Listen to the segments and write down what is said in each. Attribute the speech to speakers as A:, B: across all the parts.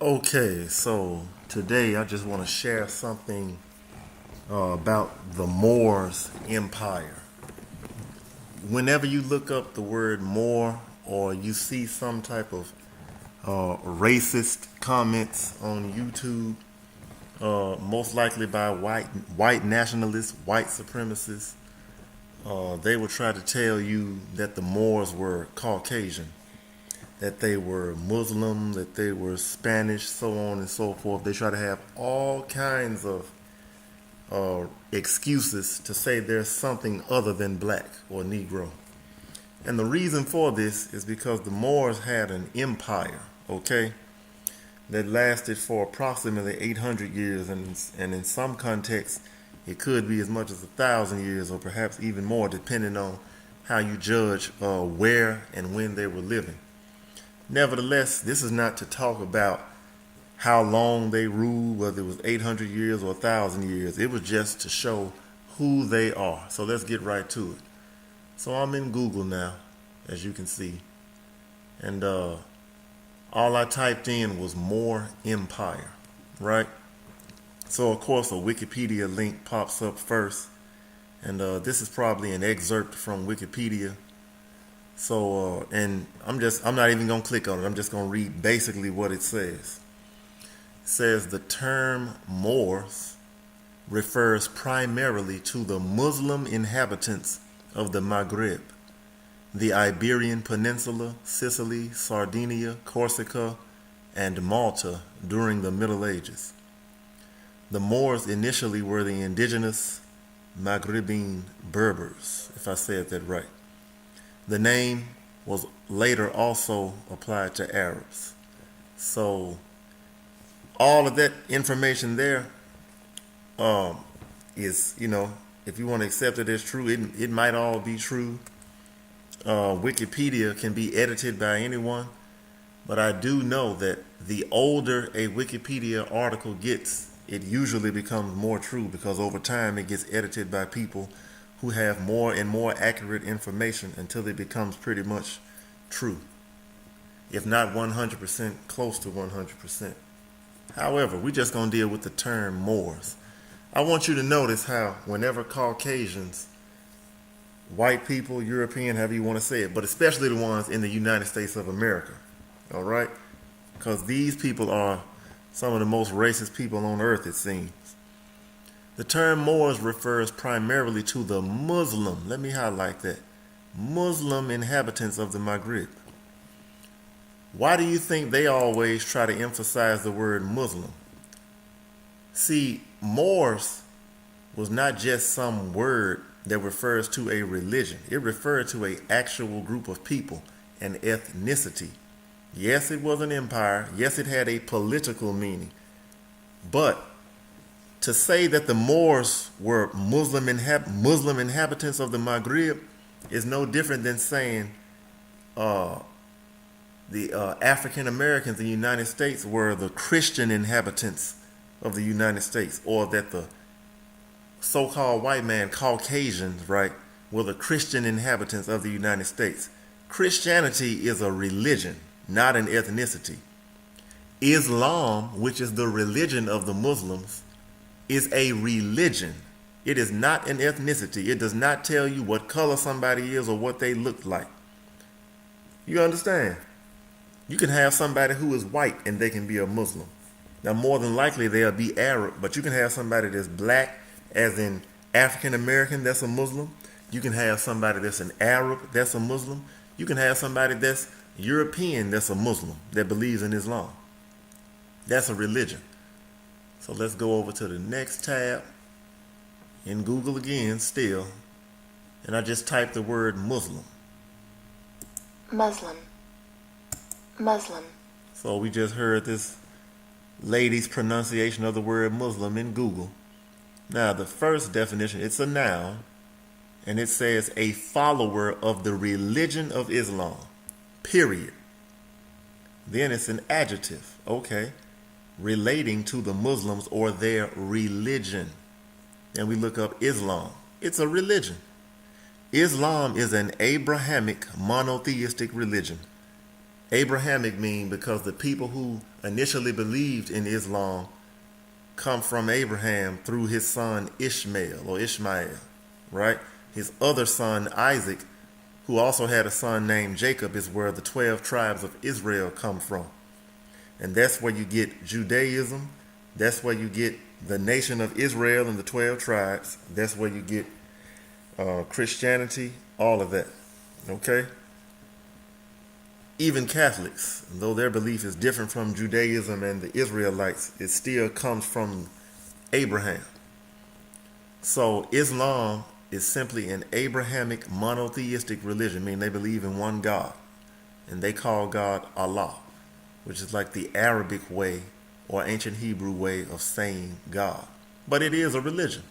A: Okay, so today I just want to share something about the Moors Empire. Whenever you look up the word Moor or you see some type of racist comments on YouTube, most likely by white nationalists, white supremacists, they will try to tell you that the Moors were Caucasian, that they were Muslim, that they were Spanish, so on and so forth. They try to have all kinds of excuses to say there's something other than black or Negro. And the reason for this is because the Moors had an empire, okay, that lasted for approximately 800 years, and in some contexts, it could be as much as 1,000 years, or perhaps even more, depending on how you judge where and when they were living. Nevertheless, this is not to talk about how long they ruled, whether it was 800 years or 1,000 years. It was just to show who they are. So let's get right to it. So I'm in Google now, as you can see. And all I typed in was Moor Empire, right? So, of course, a Wikipedia link pops up first. And this is probably an excerpt from Wikipedia. So, and I'm not even going to click on it. I'm just going to read basically what it says. It says the term Moors refers primarily to the Muslim inhabitants of the Maghreb, the Iberian Peninsula, Sicily, Sardinia, Corsica, and Malta during the Middle Ages. The Moors initially were the indigenous Maghrebin Berbers, if I said that right. The name was later also applied to Arabs. So all of that information there is, if you want to accept it as true, it might all be true. Wikipedia can be edited by anyone, but I do know that the older a Wikipedia article gets, it usually becomes more true because over time it gets edited by people who have more and more accurate information until it becomes pretty much true, if not 100%, close to 100%. However, we're just going to deal with the term Moors. I want you to notice how whenever Caucasians, white people, European, however you want to say it, but especially the ones in the United States of America, all right? Because these people are some of the most racist people on earth, it seems. The term Moors refers primarily to the Muslim, let me highlight that, Muslim inhabitants of the Maghreb. Why do you think they always try to emphasize the word Muslim? See, Moors was not just some word that refers to a religion. It referred to an actual group of people, an ethnicity. Yes, it was an empire. Yes, it had a political meaning. But to say that the Moors were Muslim inhabitants of the Maghreb is no different than saying the African Americans in the United States were the Christian inhabitants of the United States, or that the so-called white man, Caucasians, right, were the Christian inhabitants of the United States. Christianity is a religion, not an ethnicity. Islam, which is the religion of the Muslims, is a religion. It is not an ethnicity. It does not tell you what color somebody is or what they look like. You understand? You can have somebody who is white and they can be a Muslim. Now, more than likely, they'll be Arab, but you can have somebody that's black, as in African American, that's a Muslim. You can have somebody that's an Arab, that's a Muslim. You can have somebody that's European, that's a Muslim, that believes in Islam. That's a religion. So let's go over to the next tab in Google again, still, and I just typed the word Muslim.
B: Muslim. Muslim.
A: So we just heard this lady's pronunciation of the word Muslim in Google. Now, the first definition, it's a noun, and it says a follower of the religion of Islam, period. Then it's an adjective, okay, relating to the Muslims or their religion. And we look up Islam. It's a religion. Islam is an Abrahamic monotheistic religion Abrahamic mean because the people who initially believed in Islam come from Abraham through his son Ishmael, right? His other son Isaac, who also had a son named Jacob, is where the 12 tribes of Israel come from. And that's where you get Judaism. That's where you get the nation of Israel and the 12 tribes. That's where you get Christianity, all of that. Okay? Even Catholics, though their belief is different from Judaism and the Israelites, it still comes from Abraham. So Islam is simply an Abrahamic monotheistic religion, meaning they believe in one God. And they call God Allah, which is like the Arabic way or ancient Hebrew way of saying God. But it is a religion.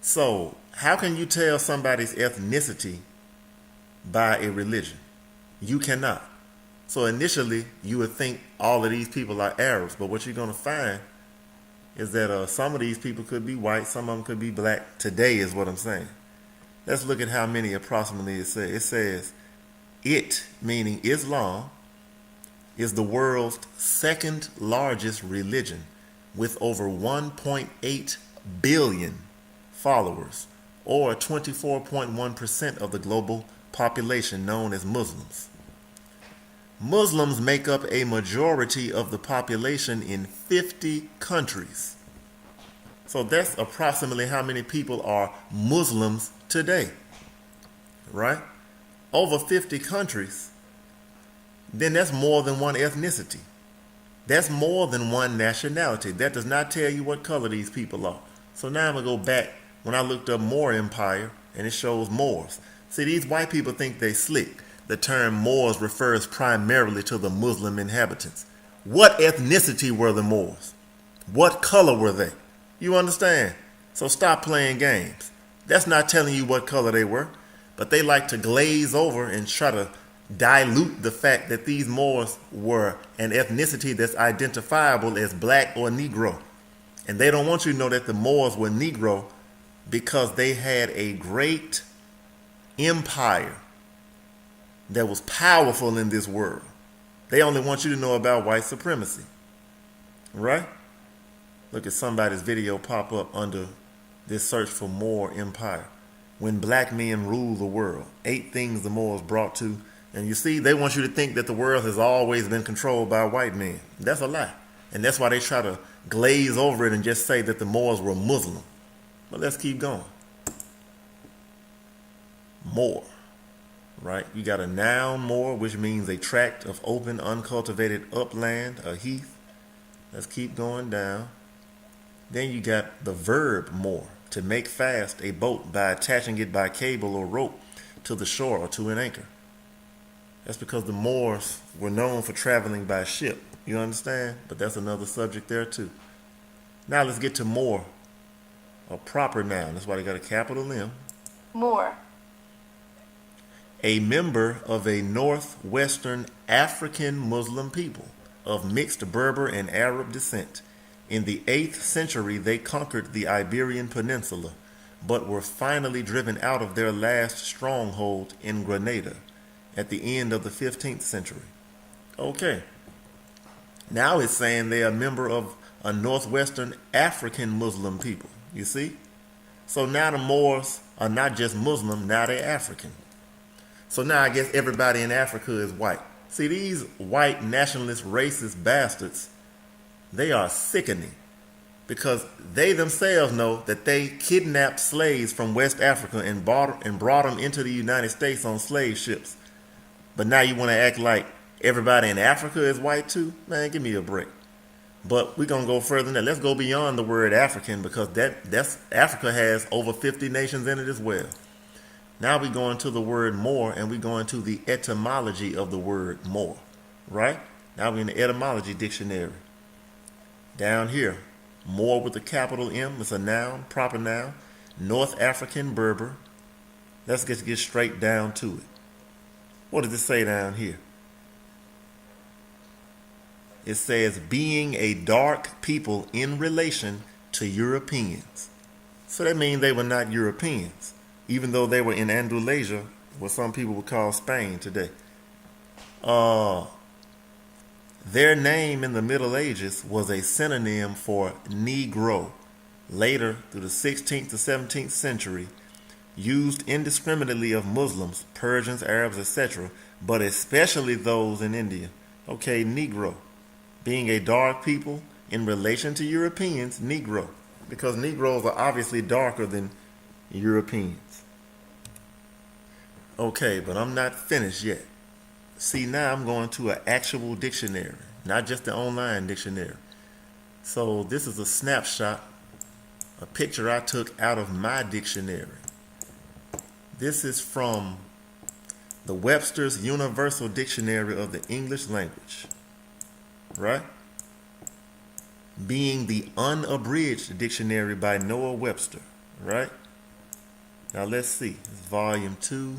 A: So how can you tell somebody's ethnicity by a religion? You cannot. So initially, you would think all of these people are Arabs, but what you're going to find is that some of these people could be white, some of them could be black. Today is what I'm saying. Let's look at how many approximately it says. It says, it, meaning Islam, is the world's second largest religion with over 1.8 billion followers, or 24.1% of the global population known as Muslims. Muslims make up a majority of the population in 50 countries. So that's approximately how many people are Muslims today, right? Over 50 countries. Then that's more than one ethnicity. That's more than one nationality. That does not tell you what color these people are. So now I'm going to go back when I looked up Moor Empire, and it shows Moors. See, these white people think they slick. The term Moors refers primarily to the Muslim inhabitants. What ethnicity were the Moors? What color were they? You understand? So stop playing games. That's not telling you what color they were, but they like to glaze over and try to dilute the fact that these Moors were an ethnicity that's identifiable as black or Negro. And they don't want you to know that the Moors were Negro because they had a great empire that was powerful in this world. They only want you to know about white supremacy, right? Look at somebody's video pop up under this search for Moor Empire. When black men rule the world, 8 things the Moors brought to. And you see, they want you to think that the world has always been controlled by white men. That's a lie. And that's why they try to glaze over it and just say that the Moors were Muslim. But let's keep going. Moor, right? You got a noun moor, which means a tract of open, uncultivated upland, a heath. Let's keep going down. Then you got the verb moor, to make fast a boat by attaching it by cable or rope to the shore or to an anchor. That's because the Moors were known for traveling by ship. You understand? But that's another subject there too. Now let's get to Moor, a proper noun. That's why they got a capital M.
B: Moor.
A: A member of a northwestern African Muslim people of mixed Berber and Arab descent. In the 8th century, they conquered the Iberian Peninsula, but were finally driven out of their last stronghold in Grenada at the end of the 15th century. Okay. Now it's saying they are a member of a northwestern African Muslim people. You see? So now the Moors are not just Muslim, now they're African. So now I guess everybody in Africa is white. See, these white nationalist racist bastards, they are sickening because they themselves know that they kidnapped slaves from West Africa and brought them into the United States on slave ships. But now you want to act like everybody in Africa is white too? Man, give me a break. But we're going to go further than that. Let's go beyond the word African because that's Africa has over 50 nations in it as well. Now we go into the word Moor and we go into the etymology of the word Moor, right? Now we're in the etymology dictionary. Down here, Moor with a capital M, it's a noun, proper noun, North African Berber. Let's get straight down to it. What does it say down here? It says, being a dark people in relation to Europeans. So that means they were not Europeans, even though they were in Andalusia, what some people would call Spain today. Their name in the Middle Ages was a synonym for Negro. Later, through the 16th to 17th century, used indiscriminately of Muslims, Persians, Arabs, etc., but especially those in India. Okay, Negro, being a dark people in relation to Europeans, Negro, because Negroes are obviously darker than Europeans. Okay, but I'm not finished yet. See, now I'm going to an actual dictionary, not just the online dictionary. So this is a snapshot, a picture I took out of my dictionary. This is from the Webster's Universal Dictionary of the English Language, right? Being the unabridged dictionary by Noah Webster, right? Now let's see. It's volume 2.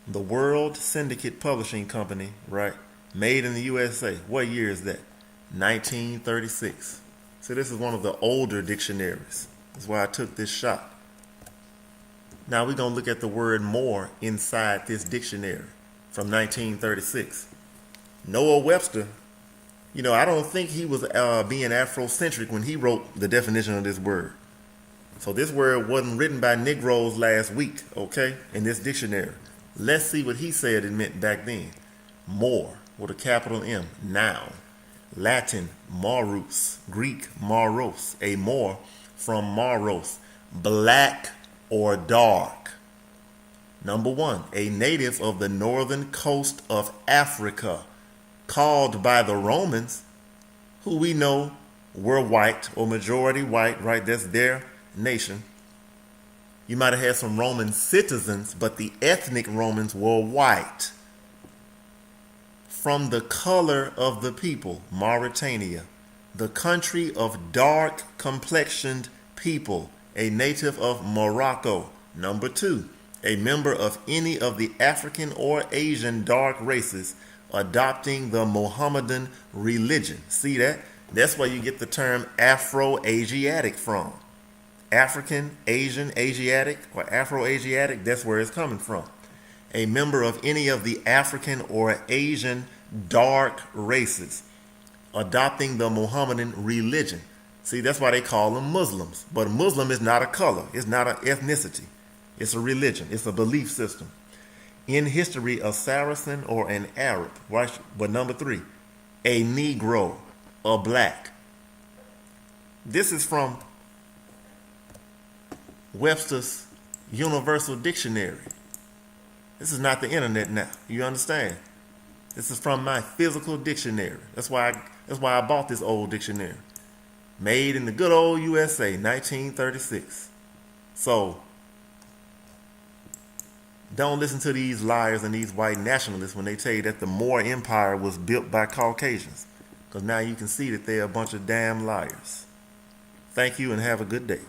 A: The World Syndicate Publishing Company, right? Made in the USA. What year is that? 1936. So this is one of the older dictionaries. That's why I took this shot. Now we're going to look at the word more inside this dictionary from 1936. Noah Webster, I don't think he was being Afrocentric when he wrote the definition of this word. So this word wasn't written by Negroes last week, okay, in this dictionary. Let's see what he said it meant back then. More, with a capital M, noun. Latin, morus. Greek, moros. A Moor from moros, black or dark. Number 1, a native of the northern coast of Africa, called by the Romans, who we know were white or majority white, right? That's their nation. You might have had some Roman citizens, but the ethnic Romans were white. From the color of the people, Mauritania, the country of dark complexioned people, a native of Morocco. Number 2, a member of any of the African or Asian dark races adopting the Mohammedan religion. See that? That's where you get the term Afro-Asiatic from. African, Asian, Asiatic, or Afro-Asiatic, that's where it's coming from. A member of any of the African or Asian dark races adopting the Mohammedan religion. See, that's why they call them Muslims. But Muslim is not a color. It's not an ethnicity. It's a religion. It's a belief system. In history, a Saracen or an Arab. But number 3, a Negro, a black. This is from Webster's Universal Dictionary. This is not the internet now. You understand? This is from my physical dictionary. That's why I bought this old dictionary. Made in the good old USA, 1936. So, don't listen to these liars and these white nationalists when they tell you that the Moor Empire was built by Caucasians. Because now you can see that they're a bunch of damn liars. Thank you and have a good day.